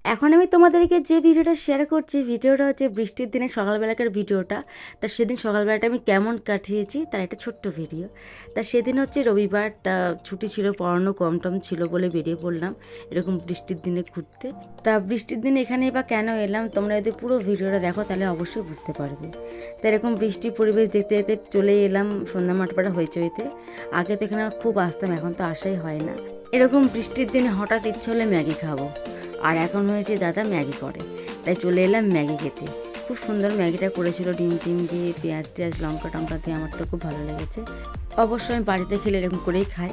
এখন আমি তোমাদেরকে যে ভিডিওটা শেয়ার করছি, ভিডিওটা হচ্ছে বৃষ্টির দিনে সকালবেলাকার ভিডিওটা। তা সেদিন সকালবেলাটা আমি কেমন কাটিয়েছি তার একটা ছোট্ট ভিডিও। তা সেদিন হচ্ছে রবিবার, তা ছুটি ছিল, পড়ানো কম টম ছিল বলে বেরিয়ে পড়লাম এরকম বৃষ্টির দিনে ঘুরতে। তা বৃষ্টির দিনে এখানে বা কেন এলাম, তোমরা যদি পুরো ভিডিওটা দেখো তাহলে অবশ্যই বুঝতে পারবে। তা এরকম বৃষ্টির পরিবেশ দেখতে দেখতে চলে এলাম সন্ধ্যা মাঠপাড়া হইচইতে। আগে তো এখানে খুব আসতাম, এখন তো আসাই হয় না। এরকম বৃষ্টির দিনে হঠাৎ ইচ্ছে হলে ম্যাগি খাবো, আর এখন হয়েছে দাদা ম্যাগি করে, তাই চলে এলাম ম্যাগি খেতে। খুব সুন্দর ম্যাগিটা করেছিল, ডিম টিম দিয়ে, পেঁয়াজ টেয়াজ লঙ্কা টঙ্কা দিয়ে, আমার তো খুব ভালো লেগেছে। অবশ্যই আমি বাড়িতে খেলে এরকম করেই খাই।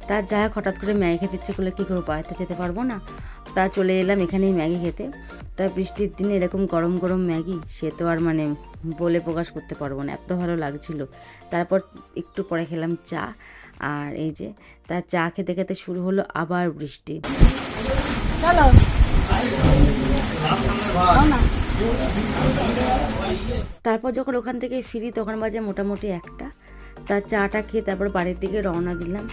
তার যা হোক, হঠাৎ করে ম্যাগি খেতে ইচ্ছে করলে কী করবো, বাড়িতে যেতে পারবো না। তা চলে এলাম এখানেই ম্যাগি খেতে। তা বৃষ্টির দিনে এরকম গরম গরম ম্যাগি, সে তো আর বলে প্রকাশ করতে পারবো না, এত ভালো লাগছিল। তারপর একটু পরে খেলাম চা, আর এই যে তার চা খেতে খেতে শুরু হলো আবার বৃষ্টি। চলো তারপর যখন ওখান থেকে ফিরি তখন বাজে মোটামুটি একটা। তার চাটা খেয়ে তারপর বাড়ির দিকে রওনা দিলাম।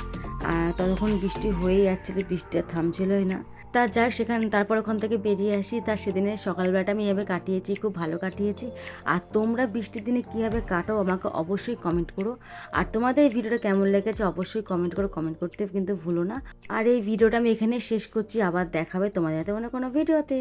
আর ততক্ষণ বৃষ্টি হয়েই যাচ্ছিল, বৃষ্টি আর থামছিলই না। তা যাক, তারপর ওখান থেকে বেরিয়ে আসি। তার সেদিনের সকালবেলাটা আমি এভাবে কাটিয়েছি, খুব ভালো কাটিয়েছি। আর তোমরা বৃষ্টির দিনে কীভাবে কাটো আমাকে অবশ্যই কমেন্ট করো। আর তোমাদের এই ভিডিওটা কেমন লেগেছে অবশ্যই কমেন্ট করো, কমেন্ট করতে কিন্তু ভুলো না। আর এই ভিডিওটা আমি এখানে শেষ করছি, আবার দেখাবে তোমাদের হাতে কোনো ভিডিওতে।